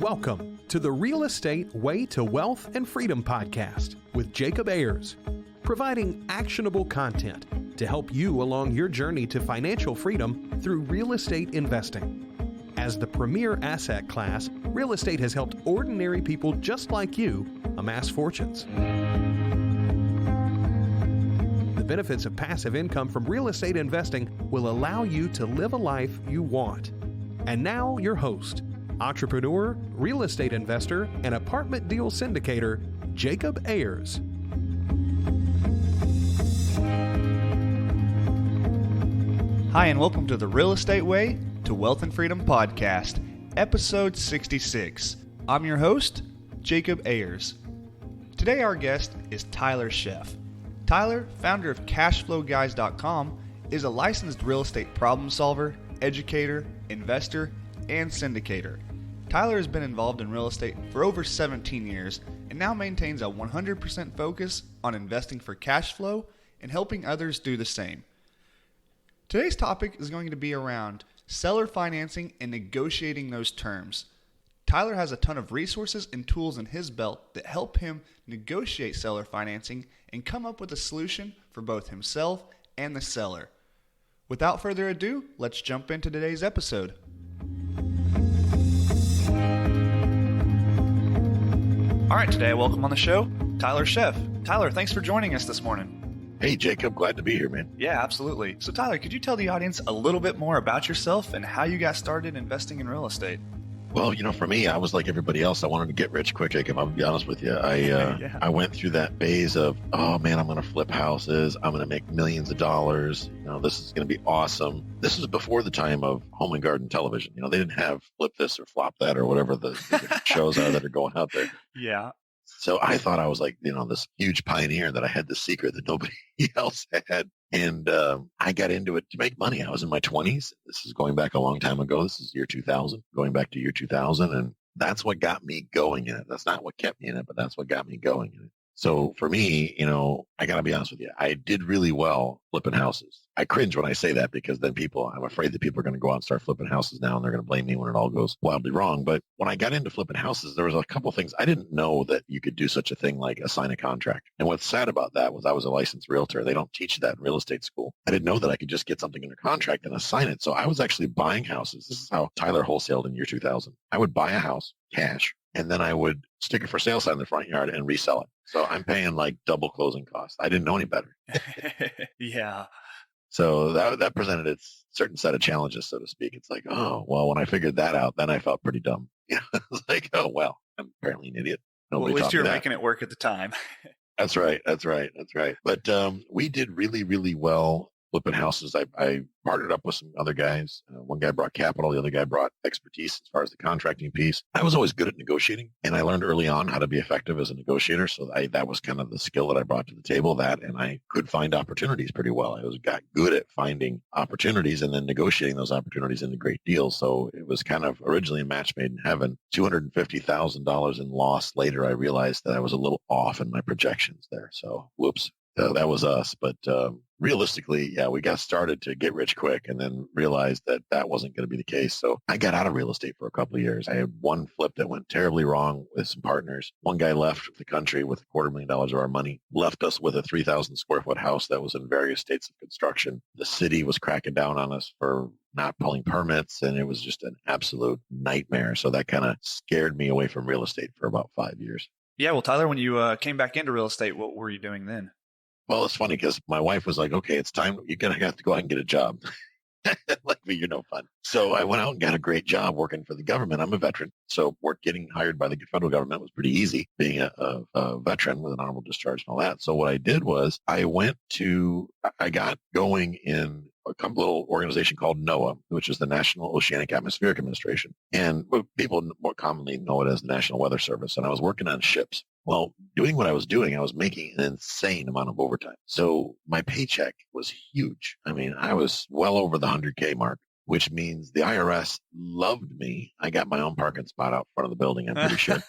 Welcome to the Real Estate Way to Wealth and Freedom podcast with Jacob Ayers, providing actionable content to help you along your journey to financial freedom through real estate investing. As the premier asset class, real estate has helped ordinary people just like you amass fortunes. The benefits of passive income from real estate investing will allow you to live a life you want. And now your host, entrepreneur, real estate investor, and apartment deal syndicator, Jacob Ayers. Hi, and welcome to the Real Estate Way to Wealth and Freedom podcast, episode 66. I'm your host, Jacob Ayers. Today our guest is Tyler Sheff. Tyler, founder of CashFlowGuys.com, is a licensed real estate problem solver, educator, investor, and syndicator. Tyler has been involved in real estate for over 17 years and now maintains a 100% focus on investing for cash flow and helping others do the same. Today's topic is going to be around seller financing and negotiating those terms. Tyler has a ton of resources and tools in his belt that help him negotiate seller financing and come up with a solution for both himself and the seller. Without further ado, let's jump into today's episode. All right, today, welcome on the show, Tyler Sheff. Tyler, thanks for joining us this morning. Hey, Jacob, glad to be here, man. Yeah, absolutely. So, Tyler, could you tell the audience a little bit more about yourself and how you got started investing in real estate? Well, for me, I was like everybody else. I wanted to get rich quick, Jacob. I'll be honest with you. I went through that phase of, oh man, I'm going to flip houses. I'm going to make millions of dollars. This is going to be awesome. This was before the time of home and garden television. They didn't have flip this or flop that or whatever the shows are that are going out there. Yeah. So I thought I was like, this huge pioneer, that I had the secret that nobody else had. And I got into it to make money. I was in my 20s. This is going back a long time ago. This is year 2000, going back to year 2000. And that's what got me going in it. That's not what kept me in it, but that's what got me going in it. So for me, I got to be honest with you. I did really well flipping houses. I cringe when I say that because then I'm afraid that people are going to go out and start flipping houses now and they're going to blame me when it all goes wildly wrong. But when I got into flipping houses, there was a couple of things. I didn't know that you could do such a thing like assign a contract. And what's sad about that was I was a licensed realtor. They don't teach that in real estate school. I didn't know that I could just get something under contract and assign it. So I was actually buying houses. This is how Tyler wholesaled in year 2000. I would buy a house, cash, and then I would stick a for sale sign in the front yard and resell it. So I'm paying like double closing costs. I didn't know any better. Yeah. So that presented its certain set of challenges, so to speak. It's like, oh, well, when I figured that out, then I felt pretty dumb. I was like, oh, well, I'm apparently an idiot. Well, at least you were making it work at the time. That's right. But we did really, really well flipping houses. I partnered up with some other guys. One guy brought capital. The other guy brought expertise as far as the contracting piece. I was always good at negotiating, and I learned early on how to be effective as a negotiator. So that was kind of the skill that I brought to the table, and I could find opportunities pretty well. I got good at finding opportunities and then negotiating those opportunities into great deals. So it was kind of originally a match made in heaven. $250,000 in loss later, I realized that I was a little off in my projections there. So whoops. That was us. But realistically, yeah, we got started to get rich quick and then realized that wasn't going to be the case. So I got out of real estate for a couple of years. I had one flip that went terribly wrong with some partners. One guy left the country with $250,000 of our money, left us with a 3,000 square foot house that was in various states of construction. The city was cracking down on us for not pulling permits, and it was just an absolute nightmare. So that kind of scared me away from real estate for about 5 years. Yeah. Well, Tyler, when you came back into real estate, what were you doing then? Well, it's funny because my wife was like, okay, it's time. You're going to have to go out and get a job. Like me, you're no fun. So I went out and got a great job working for the government. I'm a veteran. So getting hired by the federal government was pretty easy, being a veteran with an honorable discharge and all that. So what I did was I got going in a little organization called NOAA, which is the National Oceanic Atmospheric Administration. And people more commonly know it as the National Weather Service. And I was working on ships. Well, doing what I was doing, I was making an insane amount of overtime. So my paycheck was huge. I mean, I was well over the 100K mark, which means the IRS loved me. I got my own parking spot out front of the building, I'm pretty sure.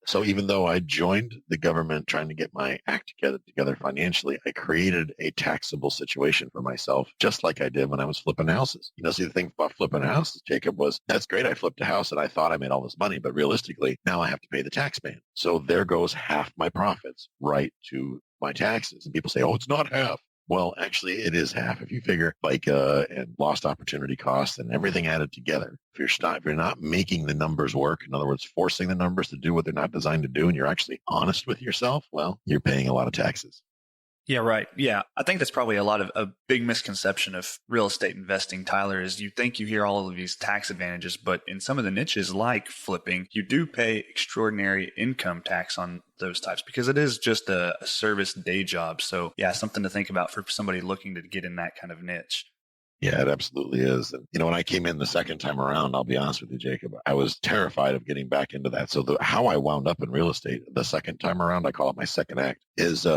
So even though I joined the government trying to get my act together financially, I created a taxable situation for myself, just like I did when I was flipping houses. See, the thing about flipping houses, Jacob, was that's great. I flipped a house and I thought I made all this money, but realistically, now I have to pay the tax man. So there goes half my profits right to my taxes. And people say, oh, it's not half. Well, actually, it is half. If you figure FICA and lost opportunity costs and everything added together, if you're not making the numbers work, in other words, forcing the numbers to do what they're not designed to do, and you're actually honest with yourself, well, you're paying a lot of taxes. Yeah, right. Yeah. I think that's probably a big misconception of real estate investing, Tyler, is you think you hear all of these tax advantages, but in some of the niches like flipping, you do pay extraordinary income tax on those types because it is just a service day job. So yeah, something to think about for somebody looking to get in that kind of niche. Yeah, it absolutely is. And, when I came in the second time around, I'll be honest with you, Jacob, I was terrified of getting back into that. So how I wound up in real estate the second time around, I call it my second act, is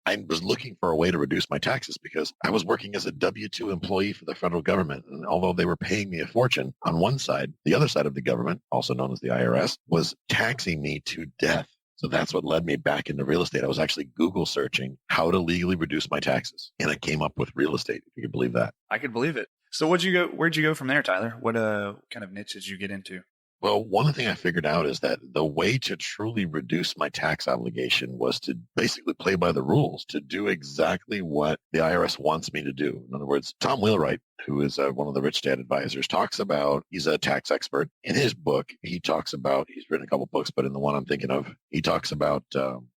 I was looking for a way to reduce my taxes because I was working as a W-2 employee for the federal government. And although they were paying me a fortune on one side, the other side of the government, also known as the IRS, was taxing me to death. So that's what led me back into real estate. I was actually Google searching how to legally reduce my taxes. And I came up with real estate, if you can believe that. I could believe it. So where'd you go from there, Tyler? What kind of niche did you get into? Well, one thing I figured out is that the way to truly reduce my tax obligation was to basically play by the rules, to do exactly what the IRS wants me to do. In other words, Tom Wheelwright, who is one of the Rich Dad advisors, talks about, he's a tax expert. In his book, he's written a couple books, but in the one I'm thinking of, he talks about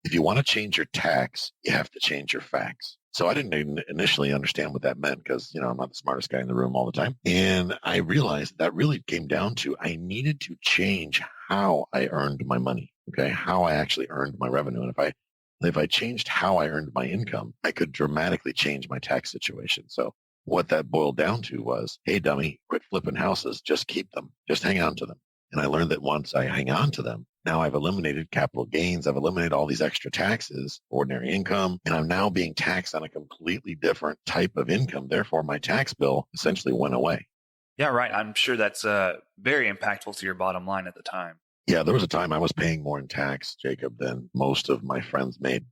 if you want to change your tax, you have to change your facts. So I didn't initially understand what that meant because, I'm not the smartest guy in the room all the time. And I realized that really came down to I needed to change how I earned my money, okay, how I actually earned my revenue. And if I changed how I earned my income, I could dramatically change my tax situation. So what that boiled down to was, hey, dummy, quit flipping houses. Just keep them. Just hang on to them. And I learned that once I hang on to them, now I've eliminated capital gains. I've eliminated all these extra taxes, ordinary income, and I'm now being taxed on a completely different type of income. Therefore, my tax bill essentially went away. Yeah, right. I'm sure that's very impactful to your bottom line at the time. Yeah, there was a time I was paying more in tax, Jacob, than most of my friends made.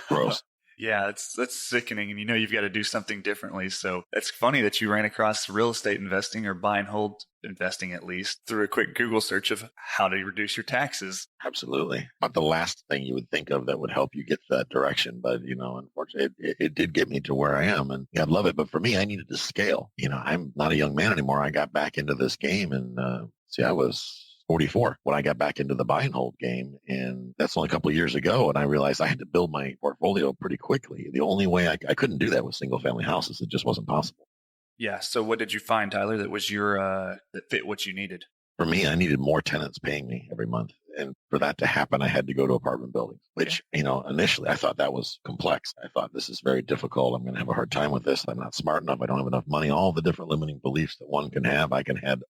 Gross. Yeah, that's sickening. And you've got to do something differently. So it's funny that you ran across real estate investing or buy and hold investing, at least through a quick Google search of how to reduce your taxes. Absolutely. Not the last thing you would think of that would help you get that direction. But, unfortunately, it did get me to where I am. And I'd love it. But for me, I needed to scale. I'm not a young man anymore. I got back into this game and I was 44 when I got back into the buy and hold game. And that's only a couple of years ago. And I realized I had to build my portfolio pretty quickly. The only way I couldn't do that with single family houses. It just wasn't possible. Yeah. So what did you find, Tyler, that was that fit what you needed? For me, I needed more tenants paying me every month. And for that to happen, I had to go to apartment buildings, which, initially I thought that was complex. I thought this is very difficult. I'm going to have a hard time with this. I'm not smart enough. I don't have enough money. All the different limiting beliefs that one can have, I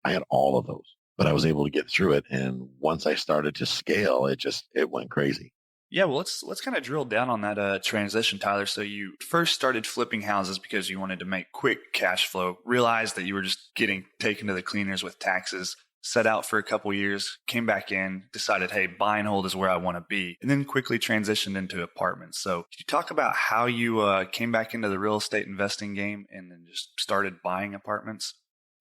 had all of those. But I was able to get through it. And once I started to scale, it went crazy. Yeah, well, let's kind of drill down on that transition, Tyler. So you first started flipping houses because you wanted to make quick cash flow, realized that you were just getting taken to the cleaners with taxes, set out for a couple years, came back in, decided, hey, buy and hold is where I want to be, and then quickly transitioned into apartments. So could you talk about how you came back into the real estate investing game and then just started buying apartments?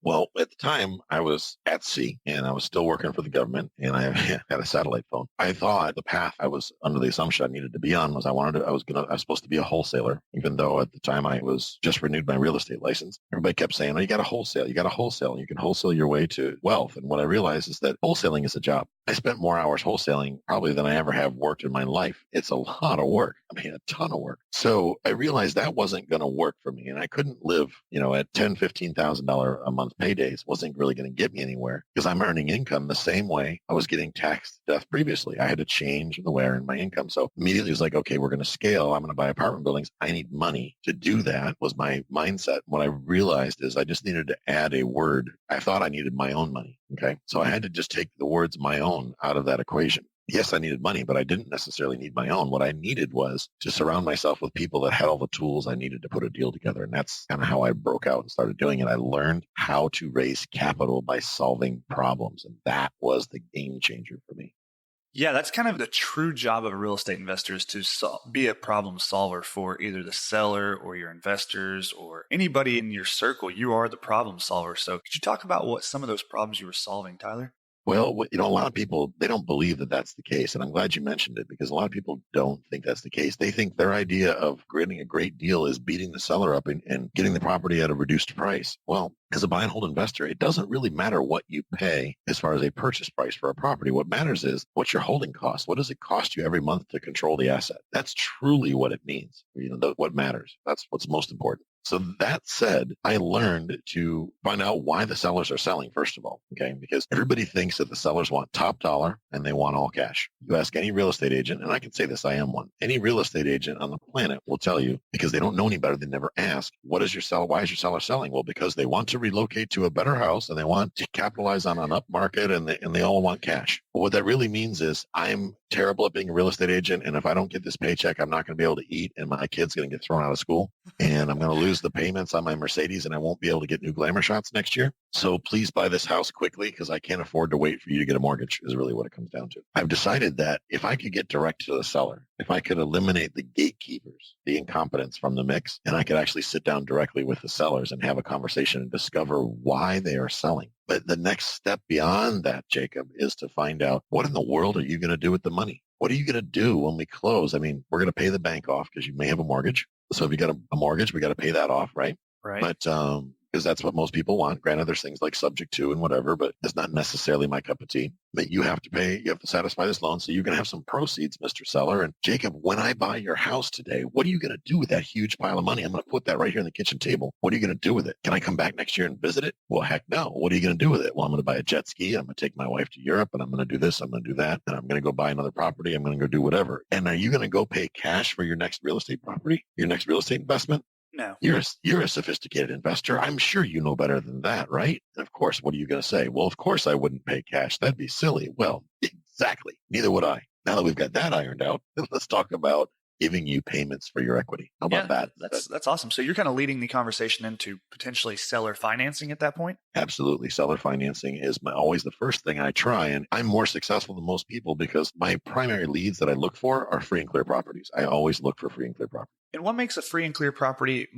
Well, at the time I was at sea and I was still working for the government and I had a satellite phone. I thought the path I was under the assumption I needed to be on was I was supposed to be a wholesaler, even though at the time I was just renewed my real estate license. Everybody kept saying, oh, you got to wholesale, you can wholesale your way to wealth. And what I realized is that wholesaling is a job. I spent more hours wholesaling probably than I ever have worked in my life. It's a lot of work. I mean, a ton of work. So I realized that wasn't going to work for me and I couldn't live, at $10,000, $15,000 a month paydays wasn't really going to get me anywhere because I'm earning income the same way I was getting taxed to death previously. I had to change the way I earned my income. So immediately it was like, okay, we're going to scale. I'm going to buy apartment buildings. I need money to do that was my mindset. What I realized is I just needed to add a word. I thought I needed my own money. Okay. So I had to just take the words my own out of that equation. Yes, I needed money, but I didn't necessarily need my own. What I needed was to surround myself with people that had all the tools I needed to put a deal together. And that's kind of how I broke out and started doing it. I learned how to raise capital by solving problems. And that was the game changer for me. Yeah, that's kind of the true job of a real estate investor is to be a problem solver for either the seller or your investors or anybody in your circle. You are the problem solver. So could you talk about what some of those problems you were solving, Tyler? Well, a lot of people, they don't believe that that's the case. And I'm glad you mentioned it because a lot of people don't think that's the case. They think their idea of creating a great deal is beating the seller up and getting the property at a reduced price. Well, as a buy and hold investor, it doesn't really matter what you pay as far as a purchase price for a property. What matters is what's your holding cost? What does it cost you every month to control the asset? That's truly what it means. What matters. That's what's most important. So that said, I learned to find out why the sellers are selling, first of all, okay? Because everybody thinks that the sellers want top dollar and they want all cash. You ask any real estate agent, and I can say this, I am one. Any real estate agent on the planet will tell you, because they don't know any better, they never ask, why is your seller selling? Well, because they want to relocate to a better house and they want to capitalize on an up market and they all want cash. But what that really means is I'm terrible at being a real estate agent. And if I don't get this paycheck, I'm not going to be able to eat and my kid's going to get thrown out of school and I'm going to lose the payments on my Mercedes and I won't be able to get new glamour shots next year. So please buy this house quickly because I can't afford to wait for you to get a mortgage is really what it comes down to. I've decided that if I could get direct to the seller, if I could eliminate the gatekeepers, the incompetence from the mix, and I could actually sit down directly with the sellers and have a conversation and discover why they are selling. But the next step beyond that, Jacob, is to find out what in the world are you going to do with the money? What are you going to do when we close? I mean, we're going to pay the bank off because you may have a mortgage. So if you got a mortgage, we got to pay that off, right? Right. But because that's what most people want. Granted, there's things like subject to and whatever, but it's not necessarily my cup of tea. But you have to satisfy this loan. So you're going to have some proceeds, Mr. Seller. And Jacob, when I buy your house today, what are you going to do with that huge pile of money? I'm going to put that right here on the kitchen table. What are you going to do with it? Can I come back next year and visit it? Well, heck no. What are you going to do with it? Well, I'm going to buy a jet ski. I'm going to take my wife to Europe and I'm going to do this. I'm going to do that. And I'm going to go buy another property. I'm going to go do whatever. And are you going to go pay cash for your next real estate property, your next real estate investment? No. You're a sophisticated investor. I'm sure you know better than that, right? And of course, what are you going to say? Well, of course I wouldn't pay cash. That'd be silly. Well, exactly. Neither would I. Now that we've got that ironed out, let's talk about giving you payments for your equity. How about that? That's awesome. So you're kind of leading the conversation into potentially seller financing at that point? Absolutely. Seller financing is always the first thing I try. And I'm more successful than most people because my primary leads that I look for are free and clear properties. I always look for free and clear properties. And what makes a free and clear property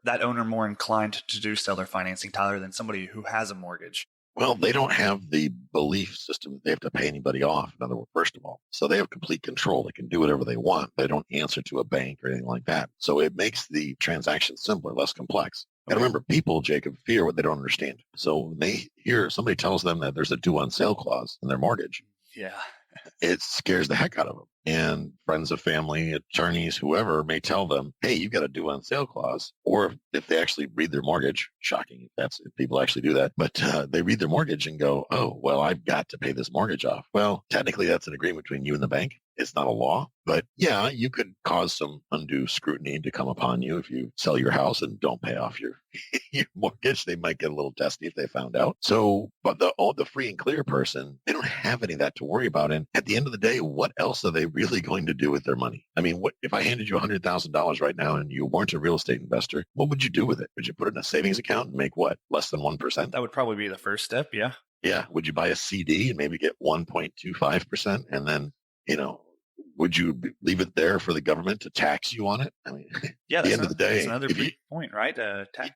that owner more inclined to do seller financing, Tyler, than somebody who has a mortgage? Well, they don't have the belief system that they have to pay anybody off, in other words, first of all. So they have complete control. They can do whatever they want. They don't answer to a bank or anything like that. So it makes the transaction simpler, less complex. And remember, people, Jacob, fear what they don't understand. So when they hear somebody tells them that there's a due on sale clause in their mortgage, it scares the heck out of them. And friends of family, attorneys, whoever may tell them, hey, you got a due on sale clause. Or if they actually read their mortgage, shocking if people actually do that, but they read their mortgage and go, oh, well, I've got to pay this mortgage off. Well, technically that's an agreement between you and the bank. It's not a law, but yeah, you could cause some undue scrutiny to come upon you if you sell your house and don't pay off your mortgage. They might get a little testy if they found out. So, but the free and clear person, they don't have any of that to worry about. And at the end of the day, what else are they really going to do with their money? I mean, what if I handed you $100,000 right now and you weren't a real estate investor? What would you do with it? Would you put it in a savings account and make what? Less than 1%? That would probably be the first step. Yeah. Yeah. Would you buy a CD and maybe get 1.25%? And then, would you leave it there for the government to tax you on it? I mean, yeah, at the end of the day, that's another big point, right?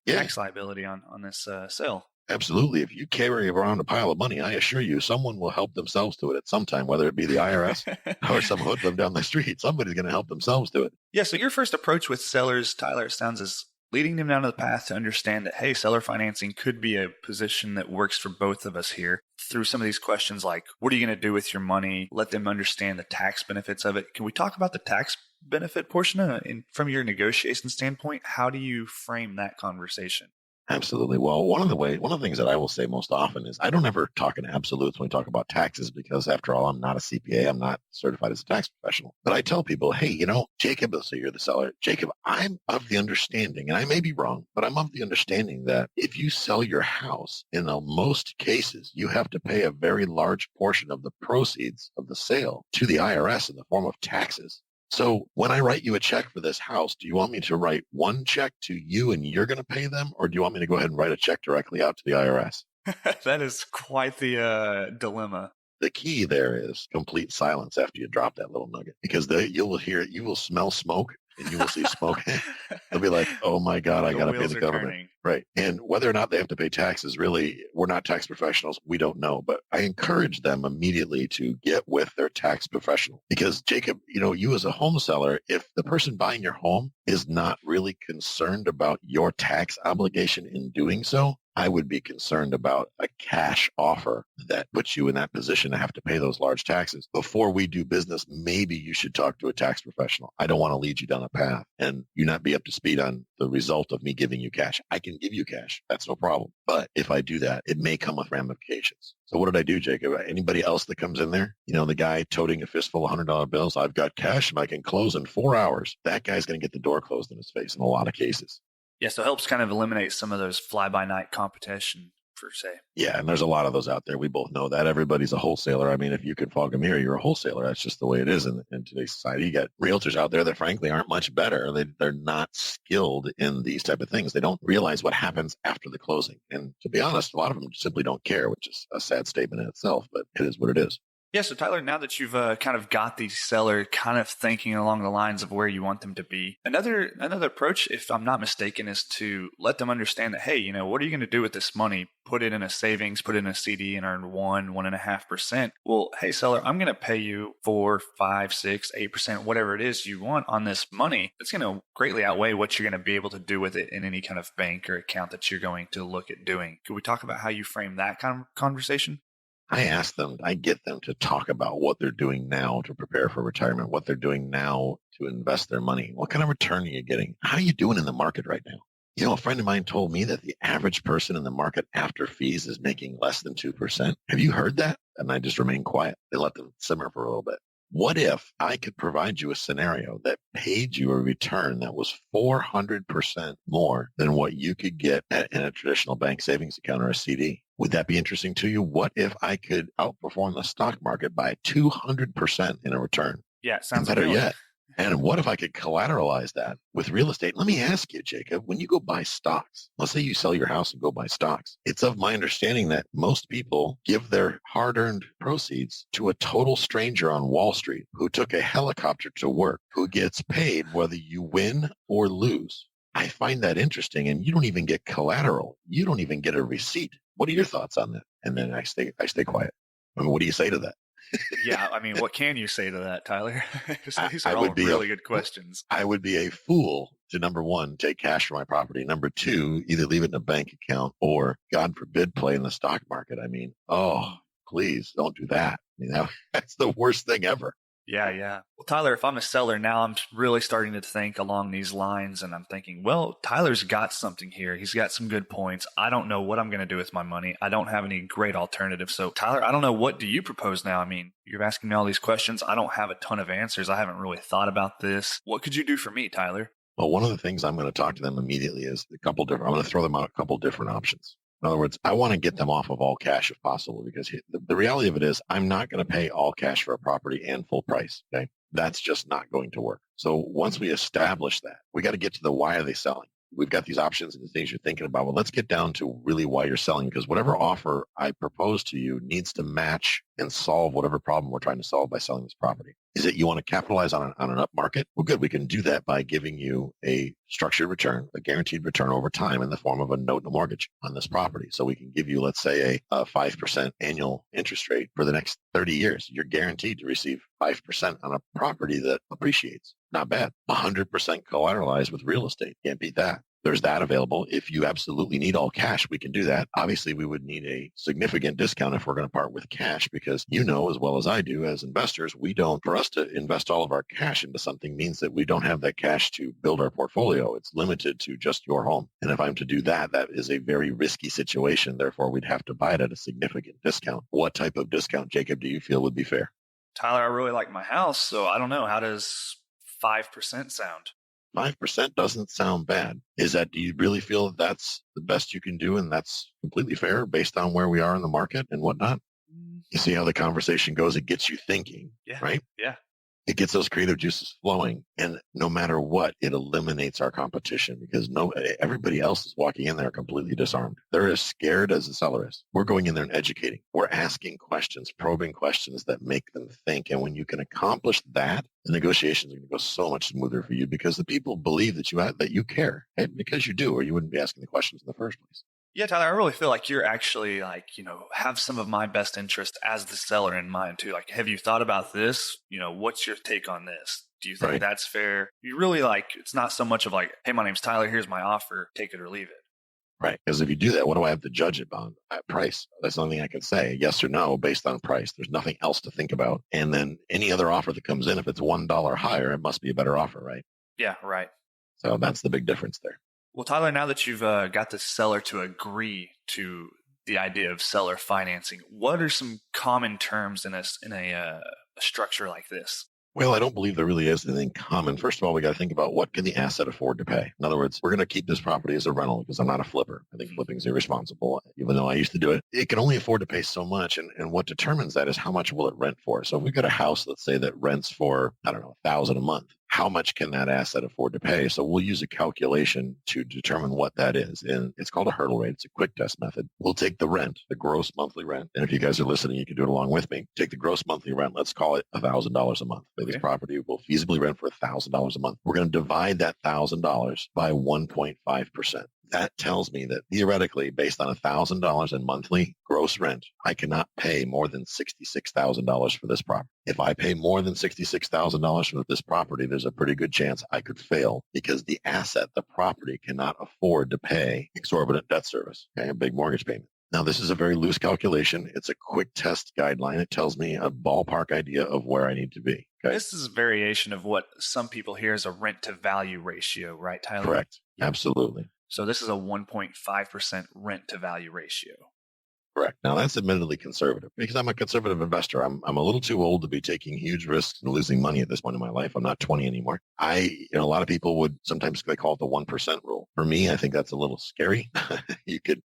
Tax liability on this sale. Absolutely. If you carry around a pile of money, I assure you, someone will help themselves to it at some time, whether it be the IRS or some hoodlum down the street. Somebody's going to help themselves to it. Yeah. So your first approach with sellers, Tyler, it sounds as leading them down the path to understand that, hey, seller financing could be a position that works for both of us here through some of these questions like, what are you going to do with your money? Let them understand the tax benefits of it. Can we talk about the tax benefit portion from your negotiation standpoint? How do you frame that conversation? Absolutely. Well, one of the things that I will say most often is I don't ever talk in absolutes when we talk about taxes because after all, I'm not a CPA. I'm not certified as a tax professional. But I tell people, hey, Jacob, so you're the seller. Jacob, I'm of the understanding, and I may be wrong, but I'm of the understanding that if you sell your house, in most cases, you have to pay a very large portion of the proceeds of the sale to the IRS in the form of taxes. So when I write you a check for this house, do you want me to write one check to you and you're going to pay them? Or do you want me to go ahead and write a check directly out to the IRS? That is quite the dilemma. The key there is complete silence after you drop that little nugget, because you will smell smoke, and you will see smoke. They'll be like, oh my God, I got to pay the government. Turning. Right. And whether or not they have to pay taxes, really, we're not tax professionals. We don't know. But I encourage them immediately to get with their tax professional. Because Jacob, you as a home seller, if the person buying your home is not really concerned about your tax obligation in doing so, I would be concerned about a cash offer that puts you in that position to have to pay those large taxes. Before we do business, maybe you should talk to a tax professional. I don't want to lead you down a path and you not be up to speed on the result of me giving you cash. I can give you cash. That's no problem. But if I do that, it may come with ramifications. So what did I do, Jacob? Anybody else that comes in there? The guy toting a fistful of $100 bills, I've got cash and I can close in 4 hours. That guy's going to get the door closed in his face in a lot of cases. Yeah, so it helps kind of eliminate some of those fly-by-night competition, per se. Yeah, and there's a lot of those out there. We both know that. Everybody's a wholesaler. I mean, if you can fog a mirror, you're a wholesaler. That's just the way it is in today's society. You got realtors out there that, frankly, aren't much better. They're not skilled in these type of things. They don't realize what happens after the closing. And to be honest, a lot of them simply don't care, which is a sad statement in itself, but it is what it is. Yeah, so Tyler, now that you've kind of got the seller kind of thinking along the lines of where you want them to be, another approach, if I'm not mistaken, is to let them understand that, hey, what are you going to do with this money? Put it in a savings, put it in a CD and earn 1.5%. Well, hey, seller, I'm going to pay you 4, 5, 6, 8%, whatever it is you want on this money. It's going to greatly outweigh what you're going to be able to do with it in any kind of bank or account that you're going to look at doing. Could we talk about how you frame that kind of conversation? I get them to talk about what they're doing now to prepare for retirement, what they're doing now to invest their money. What kind of return are you getting? How are you doing in the market right now? A friend of mine told me that the average person in the market after fees is making less than 2%. Have you heard that? And I just remained quiet. They let them simmer for a little bit. What if I could provide you a scenario that paid you a return that was 400% more than what you could get in a traditional bank savings account or a CD? Would that be interesting to you? What if I could outperform the stock market by 200% in a return? Yeah, it sounds better appealing. Yet. And what if I could collateralize that with real estate? Let me ask you, Jacob, when you go buy stocks, let's say you sell your house and go buy stocks. It's of my understanding that most people give their hard-earned proceeds to a total stranger on Wall Street who took a helicopter to work, who gets paid whether you win or lose. I find that interesting. And you don't even get collateral. You don't even get a receipt. What are your thoughts on that? And then I stay quiet. I mean, what do you say to that? Yeah, I mean, what can you say to that, Tyler? These are all really good questions. I would be a fool to, number one, take cash for my property. Number two, either leave it in a bank account or, God forbid, play in the stock market. I mean, please don't do that. That's the worst thing ever. Yeah. Well, Tyler, if I'm a seller now, I'm really starting to think along these lines, and I'm thinking, well, Tyler's got something here. He's got some good points. I don't know what I'm going to do with my money. I don't have any great alternatives. So, Tyler, I don't know. What do you propose now? I mean, you're asking me all these questions. I don't have a ton of answers. I haven't really thought about this. What could you do for me, Tyler? Well, one of the things I'm going to talk to them immediately is I'm going to throw them out a couple different options. In other words, I want to get them off of all cash if possible, because the reality of it is I'm not going to pay all cash for a property and full price. Okay. That's just not going to work. So once we establish that, we got to get to the why are they selling? We've got these options and things you're thinking about. Well, let's get down to really why you're selling, because whatever offer I propose to you needs to match and solve whatever problem we're trying to solve by selling this property. Is it you want to capitalize on an up market? Well, good. We can do that by giving you a structured return, a guaranteed return over time in the form of a note and a mortgage on this property. So we can give you, let's say, a 5% annual interest rate for the next 30 years. You're guaranteed to receive 5% on a property that appreciates. Not bad. 100% collateralized with real estate. Can't beat that. There's that available. If you absolutely need all cash, we can do that. Obviously, we would need a significant discount if we're going to part with cash, because as well as I do as investors, for us to invest all of our cash into something means that we don't have that cash to build our portfolio. It's limited to just your home. And if I'm to do that, that is a very risky situation. Therefore, we'd have to buy it at a significant discount. What type of discount, Jacob, do you feel would be fair? Tyler, I really like my house, so I don't know. How does 5% sound? 5% doesn't sound bad. Do you really feel that that's the best you can do and that's completely fair based on where we are in the market and whatnot? You see how the conversation goes? It gets you thinking, right? Yeah. It gets those creative juices flowing. And no matter what, it eliminates our competition because everybody else is walking in there completely disarmed. They're as scared as the seller is. We're going in there and educating. We're asking questions, probing questions that make them think. And when you can accomplish that, the negotiations are going to go so much smoother for you because the people believe that you care, and because you do, or you wouldn't be asking the questions in the first place. Yeah, Tyler, I really feel like you're actually have some of my best interest as the seller in mind too. Like, have you thought about this? What's your take on this? Do you think that's fair? You really it's not so much of like, hey, my name's Tyler, here's my offer, take it or leave it. Right. Because if you do that, what do I have to judge it on? Price. That's the only thing I can say. Yes or no based on price. There's nothing else to think about. And then any other offer that comes in, if it's $1 higher, it must be a better offer, right? Yeah, right. So that's the big difference there. Well, Tyler, now that you've got the seller to agree to the idea of seller financing, what are some common terms in a structure like this? Well, I don't believe there really is anything common. First of all, we got to think about what can the asset afford to pay. In other words, we're going to keep this property as a rental because I'm not a flipper. I think flipping is irresponsible, even though I used to do it. It can only afford to pay so much. And what determines that is how much will it rent for. So if we've got a house, let's say that rents for, $1,000 a month. How much can that asset afford to pay? So we'll use a calculation to determine what that is. And it's called a hurdle rate. It's a quick test method. We'll take the rent, the gross monthly rent. And if you guys are listening, you can do it along with me. Take the gross monthly rent. Let's call it $1,000 a month. This property will feasibly rent for $1,000 a month. We're going to divide that $1,000 by 1.5%. That tells me that theoretically, based on $1,000 in monthly gross rent, I cannot pay more than $66,000 for this property. If I pay more than $66,000 for this property, there's a pretty good chance I could fail because the asset, the property, cannot afford to pay exorbitant debt service, a big mortgage payment. Now, this is a very loose calculation. It's a quick test guideline. It tells me a ballpark idea of where I need to be. Okay? This is a variation of what some people hear as a rent to value ratio, right, Tyler? Correct. Yeah. Absolutely. So this is a 1.5% rent to value ratio. Correct. Now that's admittedly conservative because I'm a conservative investor. I'm a little too old to be taking huge risks and losing money at this point in my life. I'm not 20 anymore. A lot of people would sometimes they call it the 1% rule. For me, I think that's a little scary. You could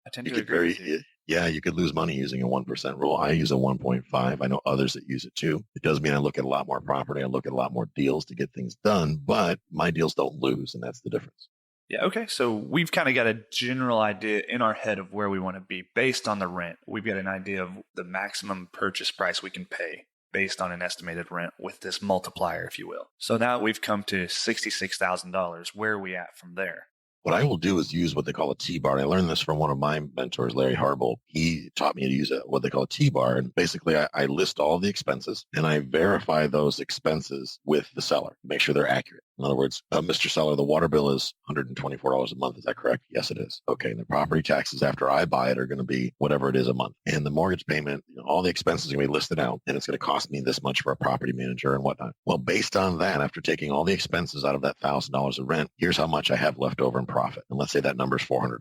lose money using a 1% rule. I use a 1.5. I know others that use it too. It does mean I look at a lot more property. I look at a lot more deals to get things done, but my deals don't lose, and that's the difference. Yeah, okay. So we've kind of got a general idea in our head of where we want to be based on the rent. We've got an idea of the maximum purchase price we can pay based on an estimated rent with this multiplier, if you will. So now we've come to $66,000. Where are we at from there? What I will do is use what they call a T-bar. And I learned this from one of my mentors, Larry Harble. He taught me to use what they call a T-bar. And basically, I list all of the expenses and I verify those expenses with the seller, make sure they're accurate. In other words, Mr. Seller, the water bill is $124 a month. Is that correct? Yes, it is. Okay. And the property taxes after I buy it are going to be whatever it is a month. And the mortgage payment, all the expenses are going to be listed out. And it's going to cost me this much for a property manager and whatnot. Well, based on that, after taking all the expenses out of that $1,000 of rent, here's how much I have left over in profit. And let's say that number is $400.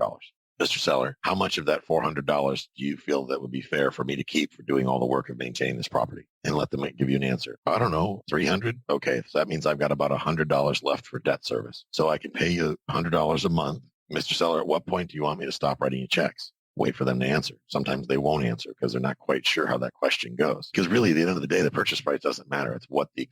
Mr. Seller, how much of that $400 do you feel that would be fair for me to keep for doing all the work of maintaining this property? And let them give you an answer. I don't know, $300? Okay, so that means I've got about $100 left for debt service. So I can pay you $100 a month. Mr. Seller, at what point do you want me to stop writing you checks? Wait for them to answer. Sometimes they won't answer because they're not quite sure how that question goes. Because really, at the end of the day, the purchase price doesn't matter. It's what the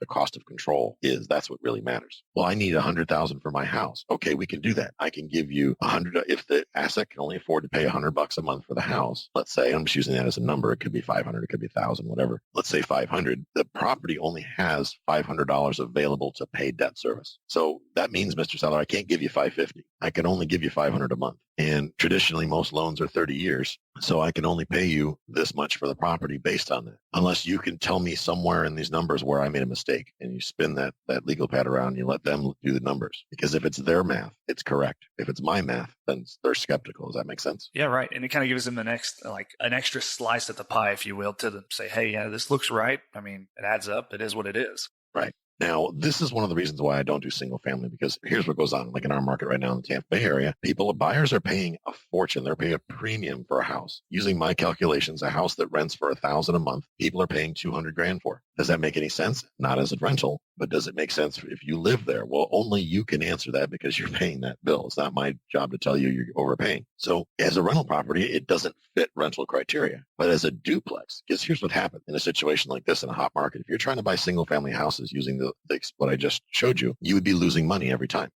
cost of control is. That's what really matters. Well, I need $100,000 for my house. Okay, we can do that. I can give you $100. If the asset can only afford to pay $100 a month for the house, let's say, I'm just using that as a number. It could be 500, it could be 1,000, whatever. Let's say 500. The property only has $500 available to pay debt service. So that means, Mr. Seller, I can't give you $550. I can only give you $500 a month. And traditionally, most loans are 30 years. So I can only pay you this much for the property based on that. Unless you can tell me somewhere in these numbers where I made a mistake and you spin that legal pad around and you let them do the numbers. Because if it's their math, it's correct. If it's my math, then they're skeptical. Does that make sense? Yeah, right. And it kind of gives them the next, an extra slice at the pie, if you will, to say, hey, yeah, this looks right. I mean, it adds up. It is what it is. Right. Now, this is one of the reasons why I don't do single family, because here's what goes on. Like in our market right now in the Tampa Bay area, buyers are paying a fortune. They're paying a premium for a house. Using my calculations, a house that rents for $1,000 a month, people are paying $200,000 for. Does that make any sense? Not as a rental, but does it make sense if you live there? Well, only you can answer that because you're paying that bill. It's not my job to tell you you're overpaying. So as a rental property, it doesn't fit rental criteria. But as a duplex, because here's what happens in a situation like this in a hot market. If you're trying to buy single family houses using what I just showed you, you would be losing money every time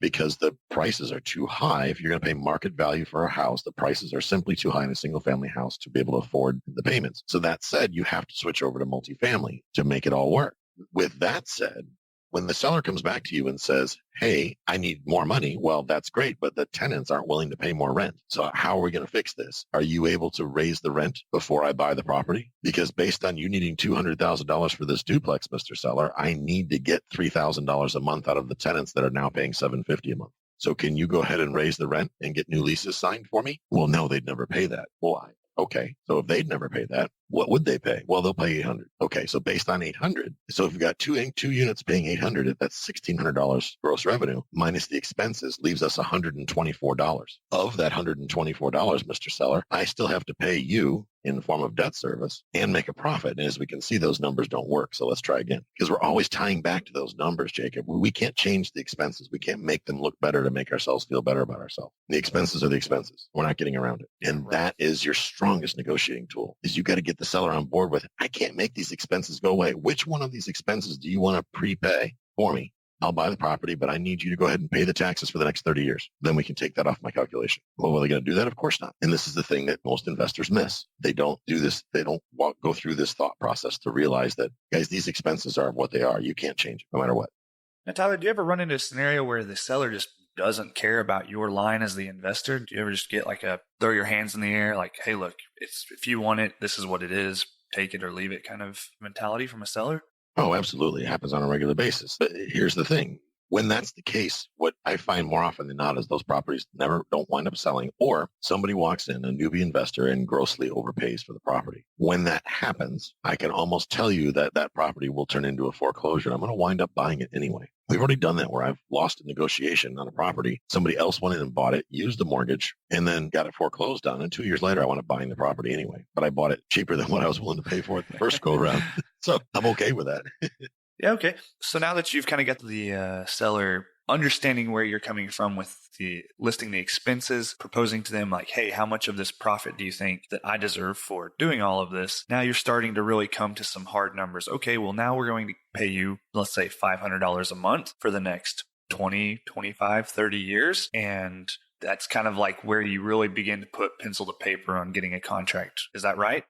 because the prices are too high. If you're going to pay market value for a house, the prices are simply too high in a single family house to be able to afford the payments. So that said, you have to switch over to multifamily to make it all work. With that said, when the seller comes back to you and says, hey, I need more money, well, that's great, but the tenants aren't willing to pay more rent. So how are we going to fix this? Are you able to raise the rent before I buy the property? Because based on you needing $200,000 for this duplex, Mr. Seller, I need to get $3,000 a month out of the tenants that are now paying $750 a month. So can you go ahead and raise the rent and get new leases signed for me? Well, no, they'd never pay that. Why? Okay, so if they'd never pay that, what would they pay? Well, they'll pay $800. Okay, so based on $800, so if you've got two units paying $800, that's $1,600 gross revenue minus the expenses leaves us $124. Of that $124, Mr. Seller, I still have to pay you in the form of debt service and make a profit. And as we can see, those numbers don't work. So let's try again because we're always tying back to those numbers, Jacob. We can't change the expenses. We can't make them look better to make ourselves feel better about ourselves. The expenses are the expenses. We're not getting around it. And that is your strongest negotiating tool is you got to get the seller on board with, I can't make these expenses go away. Which one of these expenses do you want to prepay for me? I'll buy the property, but I need you to go ahead and pay the taxes for the next 30 years. Then we can take that off my calculation. Well, are they going to do that? Of course not. And this is the thing that most investors miss. They don't do this. They don't go through this thought process to realize that, guys, these expenses are what they are. You can't change it no matter what. Now, Tyler, do you ever run into a scenario where the seller just doesn't care about your line as the investor? Do you ever just get like a throw your hands in the air, like, hey, look, if you want it, this is what it is, take it or leave it kind of mentality from a seller? Oh, absolutely. It happens on a regular basis. But here's the thing. When that's the case, what I find more often than not is those properties don't wind up selling, or somebody walks in, a newbie investor, and grossly overpays for the property. When that happens, I can almost tell you that that property will turn into a foreclosure. I'm going to wind up buying it anyway. We've already done that where I've lost a negotiation on a property. Somebody else went in and bought it, used the mortgage, and then got it foreclosed on. And 2 years later, I wound up buying the property anyway. But I bought it cheaper than what I was willing to pay for it the first go around. So I'm okay with that. Yeah, okay. So now that you've kind of got the seller understanding where you're coming from with the listing the expenses, proposing to them like, hey, how much of this profit do you think that I deserve for doing all of this? Now you're starting to really come to some hard numbers. Okay, well, now we're going to pay you, let's say $500 a month for the next 20, 25, 30 years. And that's kind of like where you really begin to put pencil to paper on getting a contract. Is that right?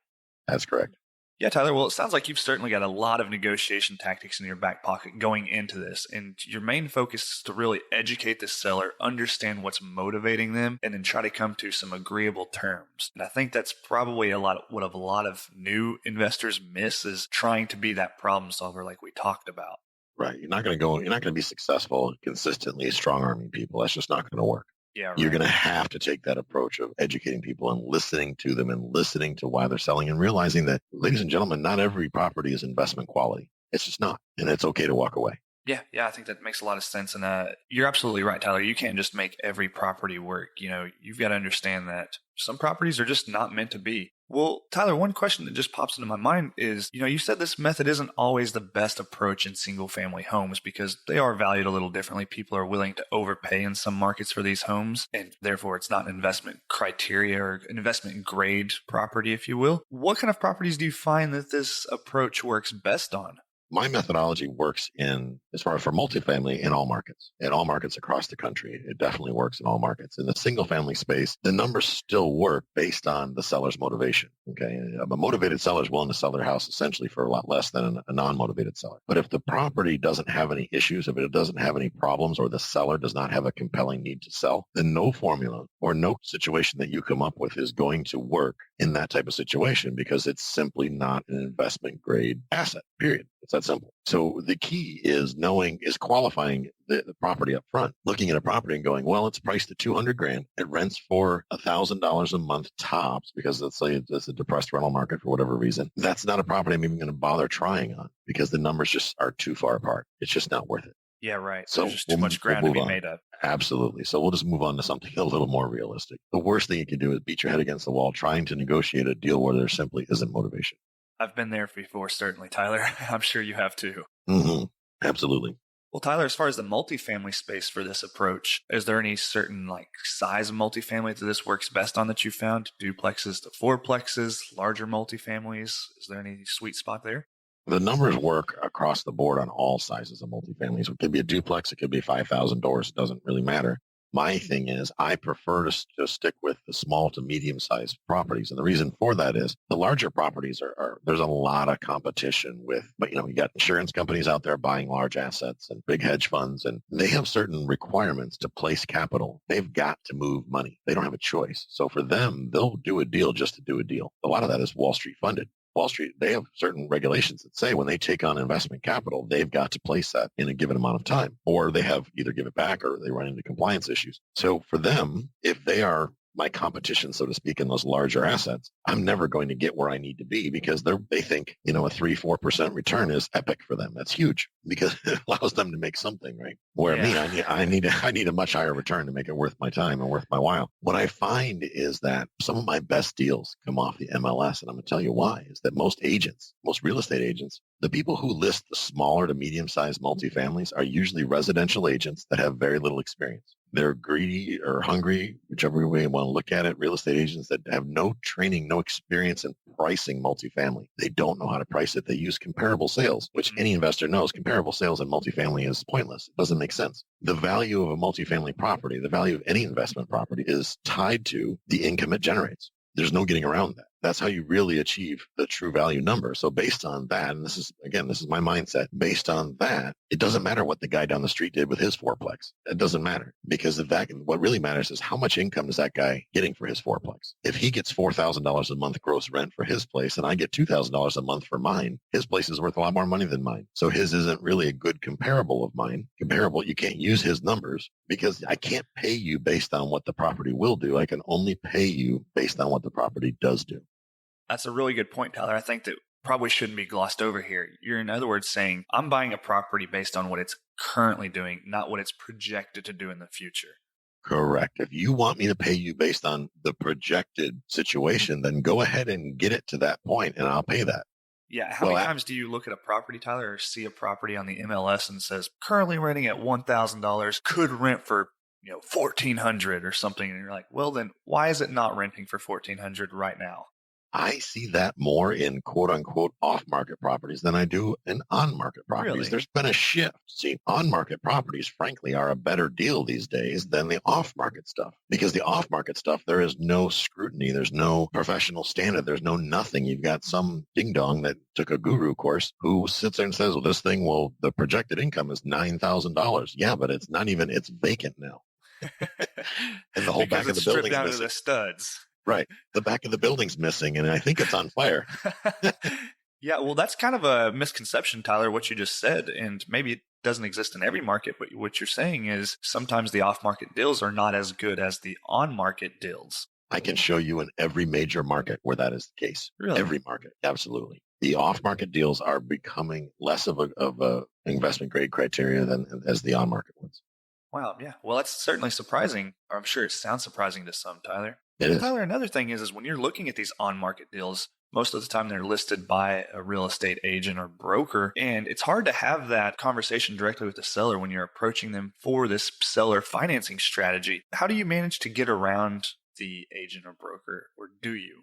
That's correct. Yeah, Tyler, well, it sounds like you've certainly got a lot of negotiation tactics in your back pocket going into this. And your main focus is to really educate the seller, understand what's motivating them, and then try to come to some agreeable terms. And I think that's probably what a lot of new investors miss is trying to be that problem solver like we talked about. Right. You're not going to be successful consistently strong-arming people. That's just not going to work. Yeah, right. You're going to have to take that approach of educating people and listening to them and listening to why they're selling and realizing that, ladies and gentlemen, not every property is investment quality. It's just not. And it's okay to walk away. Yeah, I think that makes a lot of sense. And you're absolutely right, Tyler. You can't just make every property work. You've got to understand that some properties are just not meant to be. Well, Tyler, one question that just pops into my mind is, you said this method isn't always the best approach in single family homes because they are valued a little differently. People are willing to overpay in some markets for these homes, and therefore it's not an investment criteria or an investment grade property, if you will. What kind of properties do you find that this approach works best on? My methodology works as far as for multifamily in all markets across the country. It definitely works in all markets. In the single family space, the numbers still work based on the seller's motivation. Okay. A motivated seller is willing to sell their house essentially for a lot less than a non-motivated seller. But if the property doesn't have any issues, if it doesn't have any problems, or the seller does not have a compelling need to sell, then no formula or no situation that you come up with is going to work in that type of situation because it's simply not an investment grade asset, period. It's that simple. So the key is qualifying the property up front, looking at a property and going, well, it's priced at $200,000. It rents for $1,000 a month tops because let's say it's a depressed rental market for whatever reason. That's not a property I'm even going to bother trying on because the numbers just are too far apart. It's just not worth it. Yeah, right. So there's just too much ground to be made up. Absolutely. So we'll just move on to something a little more realistic. The worst thing you can do is beat your head against the wall trying to negotiate a deal where there simply isn't motivation. I've been there before, certainly, Tyler. I'm sure you have too. Mm-hmm. Absolutely. Well, Tyler, as far as the multifamily space for this approach, is there any certain size of multifamily that this works best on that you found? Duplexes to fourplexes, larger multifamilies? Is there any sweet spot there? The numbers work across the board on all sizes of multifamilies. It could be a duplex. It could be 5,000 doors. It doesn't really matter. My thing is I prefer to just stick with the small to medium sized properties. And the reason for that is the larger properties there's a lot of competition with, but you got insurance companies out there buying large assets and big hedge funds, and they have certain requirements to place capital. They've got to move money. They don't have a choice. So for them, they'll do a deal just to do a deal. A lot of that is Wall Street funded. Wall Street, they have certain regulations that say when they take on investment capital, they've got to place that in a given amount of time, or they have either give it back or they run into compliance issues. So for them, if they are my competition, so to speak, in those larger assets, I'm never going to get where I need to be because they think, a 3-4% return is epic for them. That's huge because it allows them to make something, right? Where me, I need a much higher return to make it worth my time and worth my while. What I find is that some of my best deals come off the MLS, and I'm going to tell you why, is that most real estate agents, the people who list the smaller to medium-sized multifamilies are usually residential agents that have very little experience. They're greedy or hungry, whichever way you want to look at it, real estate agents that have no training, no experience in pricing multifamily. They don't know how to price it. They use comparable sales, which any investor knows comparable sales in multifamily is pointless. It doesn't make sense. The value of a multifamily property, the value of any investment property is tied to the income it generates. There's no getting around that. That's how you really achieve the true value number. So based on that, and this is my mindset, based on that, it doesn't matter what the guy down the street did with his fourplex. It doesn't matter because what really matters is how much income is that guy getting for his fourplex. If he gets $4,000 a month gross rent for his place and I get $2,000 a month for mine, his place is worth a lot more money than mine. So his isn't really a good comparable of mine. You can't use his numbers because I can't pay you based on what the property will do. I can only pay you based on what the property does do. That's a really good point, Tyler. I think that probably shouldn't be glossed over here. You're, in other words, saying I'm buying a property based on what it's currently doing, not what it's projected to do in the future. Correct. If you want me to pay you based on the projected situation, then go ahead and get it to that point and I'll pay that. Yeah. How many times do you look at a property, Tyler, or see a property on the MLS and says currently renting at $1,000, could rent for $1,400 or something, and you're like, well, then why is it not renting for $1,400 right now? I see that more in quote unquote off-market properties than I do in on-market properties. Really? There's been a shift. See, on-market properties, frankly, are a better deal these days than the off-market stuff because the off-market stuff, there is no scrutiny. There's no professional standard. There's no nothing. You've got some ding-dong that took a guru course who sits there and says, well, the projected income is $9,000. Yeah, but it's vacant now. And the whole back of the building down to the studs. Right. The back of the building's missing, and I think it's on fire. Yeah, well, that's kind of a misconception, Tyler, what you just said. And maybe it doesn't exist in every market, but what you're saying is sometimes the off-market deals are not as good as the on-market deals. I can show you in every major market where that is the case. Really? Every market. Absolutely. The off-market deals are becoming less of a investment grade criteria as the on-market ones. Wow. Yeah. Well, that's certainly surprising. Or I'm sure it sounds surprising to some, Tyler. It is. Tyler, another thing is when you're looking at these on-market deals, most of the time they're listed by a real estate agent or broker, and it's hard to have that conversation directly with the seller when you're approaching them for this seller financing strategy. How do you manage to get around the agent or broker, or do you?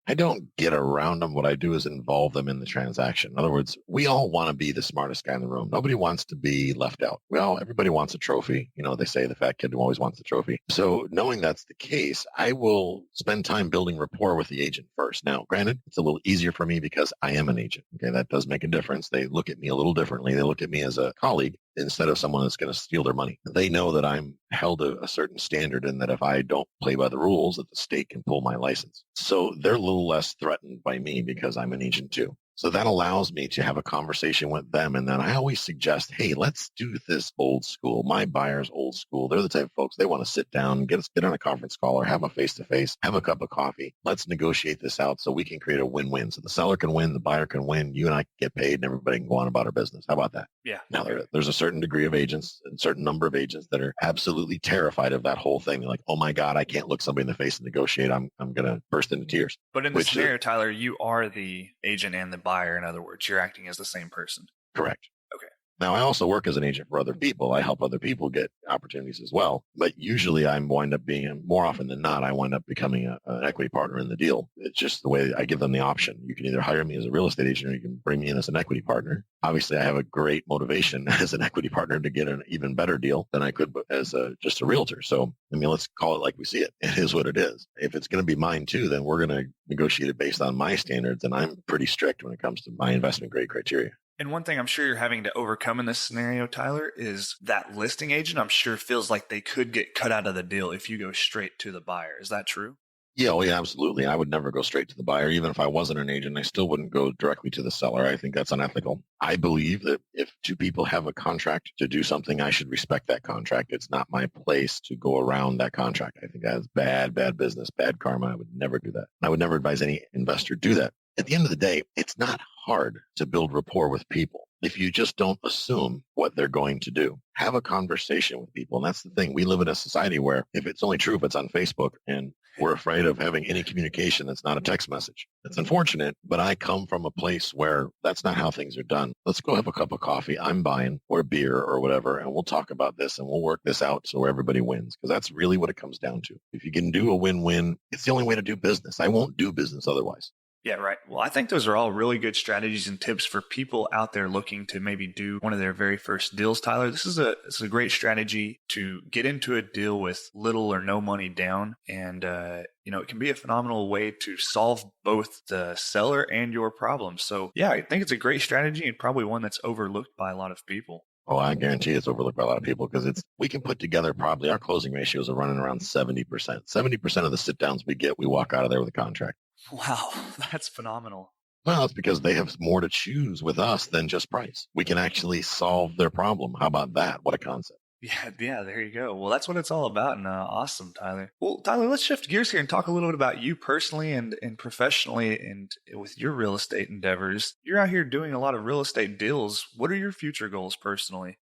I don't get around them. What I do is involve them in the transaction. In other words, we all want to be the smartest guy in the room. Nobody wants to be left out. Everybody wants a trophy. They say the fat kid who always wants a trophy. So knowing that's the case, I will spend time building rapport with the agent first. Now, granted, it's a little easier for me because I am an agent. Okay, that does make a difference. They look at me a little differently. They look at me as a colleague instead of someone that's going to steal their money. They know that I'm held a certain standard and that if I don't play by the rules, that the state can pull my license. So they're a little less threatened by me because I'm an agent too. So that allows me to have a conversation with them. And then I always suggest, hey, let's do this old school. My buyer's old school. They're the type of folks, they want to sit down, get on a conference call or have a face-to-face, have a cup of coffee. Let's negotiate this out so we can create a win-win. So the seller can win, the buyer can win, you and I can get paid, and everybody can go on about our business. How about that? Yeah. Now, there's a certain degree of agents, a certain number of agents that are absolutely terrified of that whole thing. They're like, oh my God, I can't look somebody in the face and negotiate. I'm going to burst into tears. But in this scenario, Tyler, you are the agent and the buyer. In other words, you're acting as the same person. Correct. Okay. Now, I also work as an agent for other people. I help other people get opportunities as well. But usually more often than not, I wind up becoming an equity partner in the deal. It's just the way I give them the option. You can either hire me as a real estate agent or you can bring me in as an equity partner. Obviously, I have a great motivation as an equity partner to get an even better deal than I could as just a realtor. So, let's call it like we see it. It is what it is. If it's going to be mine too, then we're going to negotiate it based on my standards. And I'm pretty strict when it comes to my investment grade criteria. And one thing I'm sure you're having to overcome in this scenario, Tyler, is that listing agent, I'm sure, feels like they could get cut out of the deal if you go straight to the buyer. Is that true? Yeah, absolutely. I would never go straight to the buyer. Even if I wasn't an agent, I still wouldn't go directly to the seller. I think that's unethical. I believe that if two people have a contract to do something, I should respect that contract. It's not my place to go around that contract. I think that's bad business, bad karma. I would never do that. I would never advise any investor to do that. At the end of the day, it's not hard to build rapport with people if you just don't assume what they're going to do. Have a conversation with people. And that's the thing. We live in a society where if it's only true if it's on Facebook, and we're afraid of having any communication that's not a text message. It's unfortunate, but I come from a place where that's not how things are done. Let's go have a cup of coffee. I'm buying, or beer or whatever, and we'll talk about this and we'll work this out so everybody wins, because that's really what it comes down to. If you can do a win-win, it's the only way to do business. I won't do business otherwise. Yeah, right. Well, I think those are all really good strategies and tips for people out there looking to maybe do one of their very first deals, Tyler. This is a great strategy to get into a deal with little or no money down. And, it can be a phenomenal way to solve both the seller and your problems. So, yeah, I think it's a great strategy and probably one that's overlooked by a lot of people. Oh, I guarantee it's overlooked by a lot of people because we can put together probably our closing ratios are running around 70%. 70% of the sit downs we get, we walk out of there with a contract. Wow, that's phenomenal. Well, it's because they have more to choose with us than just price. We can actually solve their problem. How about that? What a concept. Yeah, there you go. Well, that's what it's all about. And awesome, Tyler. Well, Tyler, let's shift gears here and talk a little bit about you personally and professionally and with your real estate endeavors. You're out here doing a lot of real estate deals. What are your future goals personally?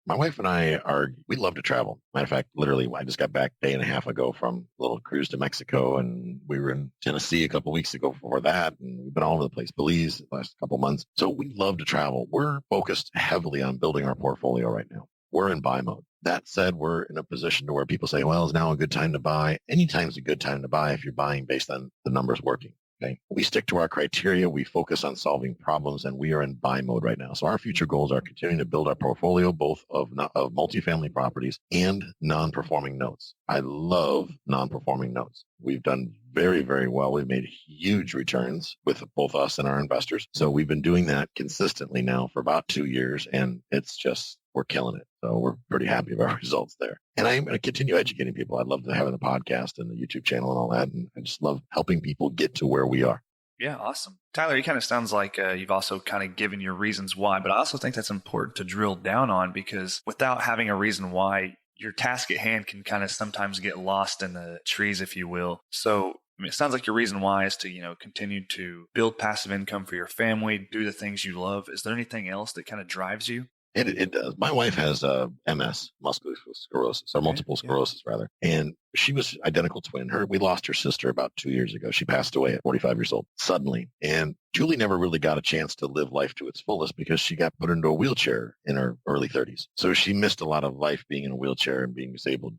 My wife and I we love to travel. Matter of fact, literally, I just got back a day and a half ago from a little cruise to Mexico, and we were in Tennessee a couple of weeks ago before that, and we've been all over the place, Belize the last couple of months. So we love to travel. We're focused heavily on building our portfolio right now. We're in buy mode. That said, we're in a position to where people say, well, is now a good time to buy? Anytime's a good time to buy if you're buying based on the numbers working. Okay. We stick to our criteria. We focus on solving problems, and we are in buy mode right now. So our future goals are continuing to build our portfolio, both of multifamily properties and non-performing notes. I love non-performing notes. We've done very, very well. We've made huge returns with both us and our investors. So we've been doing that consistently now for about 2 years, and we're killing it. So we're pretty happy with our results there. And I'm going to continue educating people. I'd love to have the podcast and the YouTube channel and all that. And I just love helping people get to where we are. Yeah, awesome. Tyler, it kind of sounds like you've also kind of given your reasons why, but I also think that's important to drill down on, because without having a reason why, your task at hand can kind of sometimes get lost in the trees, if you will. So it sounds like your reason why is to, continue to build passive income for your family, do the things you love. Is there anything else that kind of drives you? It does. My wife has MS, multiple sclerosis, or multiple sclerosis rather. And she was identical twin. We lost her sister about 2 years ago. She passed away at 45 years old suddenly. And Julie never really got a chance to live life to its fullest because she got put into a wheelchair in her early 30s. So she missed a lot of life being in a wheelchair and being disabled.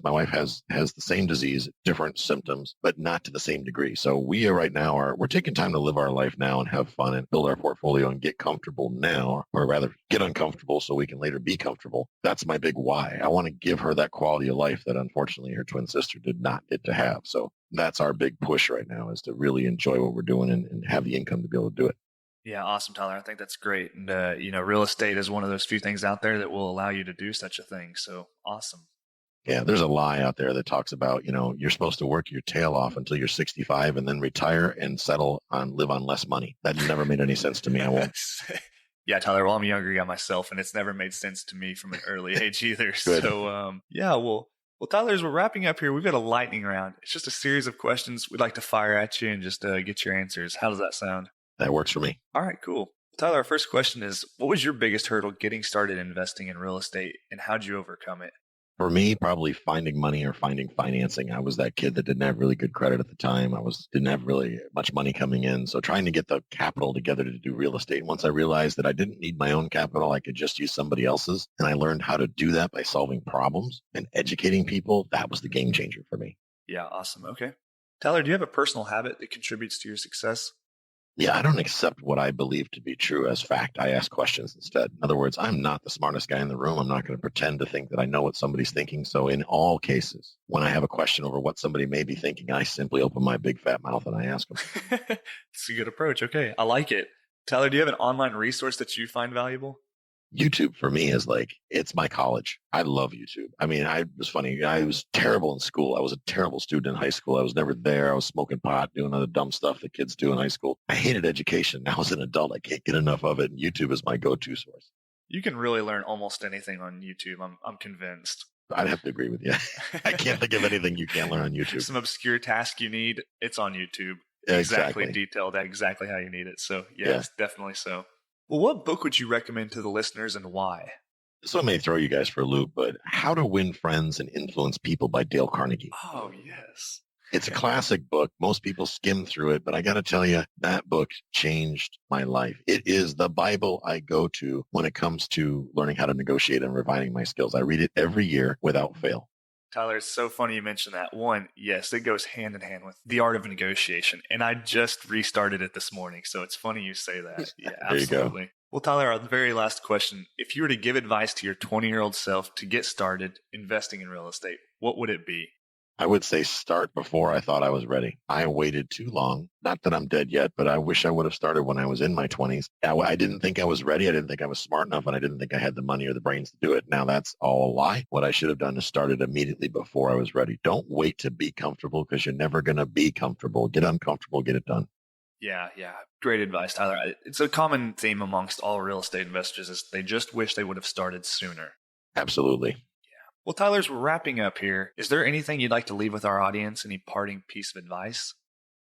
My wife has the same disease, different symptoms, but not to the same degree. So we are right now, we're taking time to live our life now and have fun and build our portfolio and get comfortable now, or rather get uncomfortable so we can later be comfortable. That's my big why. I want to give her that quality of life that unfortunately her twin sister did not get to have. So that's our big push right now, is to really enjoy what we're doing and have the income to be able to do it. Yeah, awesome, Tyler. I think that's great. And, real estate is one of those few things out there that will allow you to do such a thing. So awesome. Yeah, there's a lie out there that talks about, you're supposed to work your tail off until you're 65 and then retire and live on less money. That never made any sense to me. I won't. Yeah, Tyler, well, I'm a younger guy myself, and it's never made sense to me from an early age either. So, well, Tyler, as we're wrapping up here, we've got a lightning round. It's just a series of questions we'd like to fire at you and just get your answers. How does that sound? That works for me. All right, cool. Tyler, our first question is, what was your biggest hurdle getting started investing in real estate, and how'd you overcome it? For me, probably finding money or finding financing. I was that kid that didn't have really good credit at the time. Didn't have really much money coming in. So trying to get the capital together to do real estate. Once I realized that I didn't need my own capital, I could just use somebody else's. And I learned how to do that by solving problems and educating people. That was the game changer for me. Yeah, awesome. Okay. Tyler, do you have a personal habit that contributes to your success? Yeah, I don't accept what I believe to be true as fact. I ask questions instead. In other words, I'm not the smartest guy in the room. I'm not going to pretend to think that I know what somebody's thinking. So in all cases, when I have a question over what somebody may be thinking, I simply open my big fat mouth and I ask them. It's a good approach. Okay, I like it. Tyler, do you have an online resource that you find valuable? YouTube for me is it's my college. I love YouTube. I mean, it was funny. I was terrible in school. I was a terrible student in high school. I was never there. I was smoking pot, doing other dumb stuff that kids do in high school. I hated education. Now as an adult, I can't get enough of it. And YouTube is my go-to source. You can really learn almost anything on YouTube. I'm convinced. I'd have to agree with you. I can't think of anything you can't learn on YouTube. Some obscure task you need, it's on YouTube. Exactly detailed, exactly how you need it. So yes, definitely so. Well, what book would you recommend to the listeners and why? This one may throw you guys for a loop, but How to Win Friends and Influence People by Dale Carnegie. Oh, yes. It's a classic book. Most people skim through it, but I got to tell you, that book changed my life. It is the Bible I go to when it comes to learning how to negotiate and refining my skills. I read it every year without fail. Tyler, it's so funny you mentioned that. One, yes, it goes hand in hand with the art of negotiation. And I just restarted it this morning. So it's funny you say that. Yeah, absolutely. You go. Well, Tyler, our very last question. If you were to give advice to your 20-year-old self to get started investing in real estate, what would it be? I would say start before I thought I was ready. I waited too long. Not that I'm dead yet, but I wish I would have started when I was in my 20s. I didn't think I was ready. I didn't think I was smart enough, and I didn't think I had the money or the brains to do it. Now that's all a lie. What I should have done is started immediately before I was ready. Don't wait to be comfortable because you're never going to be comfortable. Get uncomfortable, get it done. Yeah. Great advice, Tyler. It's a common theme amongst all real estate investors is they just wish they would have started sooner. Absolutely. Well, Tyler, as we're wrapping up here, is there anything you'd like to leave with our audience? Any parting piece of advice?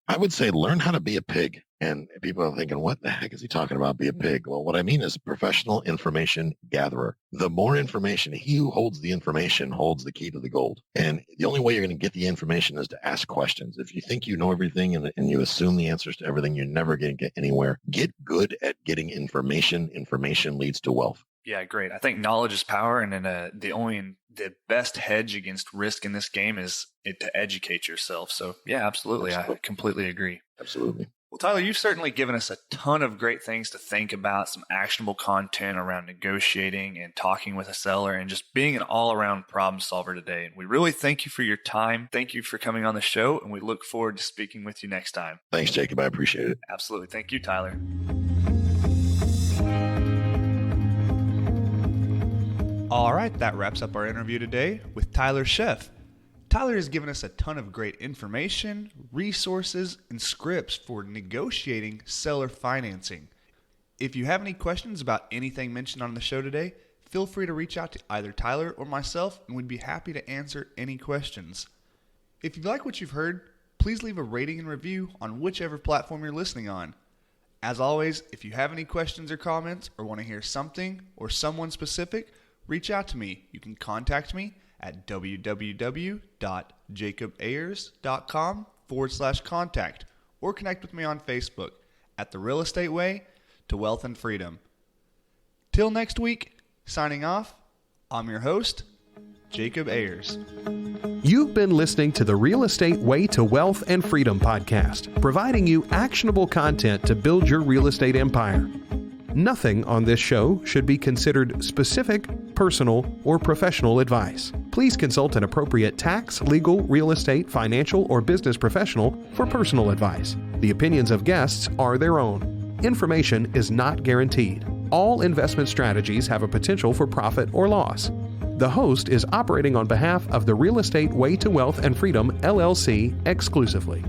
I would say learn how to be a pig. And people are thinking, what the heck is he talking about? Be a pig. Well, what I mean is a professional information gatherer. The more information, he who holds the information holds the key to the gold. And the only way you're going to get the information is to ask questions. If you think you know everything and you assume the answers to everything, you're never going to get anywhere. Get good at getting information. Information leads to wealth. Yeah, great. I think knowledge is power, and then the best hedge against risk in this game is to educate yourself. So yeah, absolutely. I completely agree. Absolutely. Well, Tyler, you've certainly given us a ton of great things to think about, some actionable content around negotiating and talking with a seller and just being an all-around problem solver today. And we really thank you for your time. Thank you for coming on the show, and we look forward to speaking with you next time. Thanks, Jacob. I appreciate it. Absolutely. Thank you, Tyler. All right, that wraps up our interview today with Tyler Sheff. Tyler has given us a ton of great information, resources, and scripts for negotiating seller financing. If you have any questions about anything mentioned on the show today, feel free to reach out to either Tyler or myself, and we'd be happy to answer any questions. If you like what you've heard, please leave a rating and review on whichever platform you're listening on. As always, if you have any questions or comments or want to hear something or someone specific, reach out to me. You can contact me at www.jacobayers.com/contact or connect with me on Facebook at The Real Estate Way to Wealth and Freedom. Till next week, signing off, I'm your host, Jacob Ayers. You've been listening to the Real Estate Way to Wealth and Freedom podcast, providing you actionable content to build your real estate empire. Nothing on this show should be considered specific, personal, or professional advice. Please consult an appropriate tax, legal, real estate, financial, or business professional for personal advice. The opinions of guests are their own. Information is not guaranteed. All investment strategies have a potential for profit or loss. The host is operating on behalf of the Real Estate Way to Wealth and Freedom, LLC, exclusively.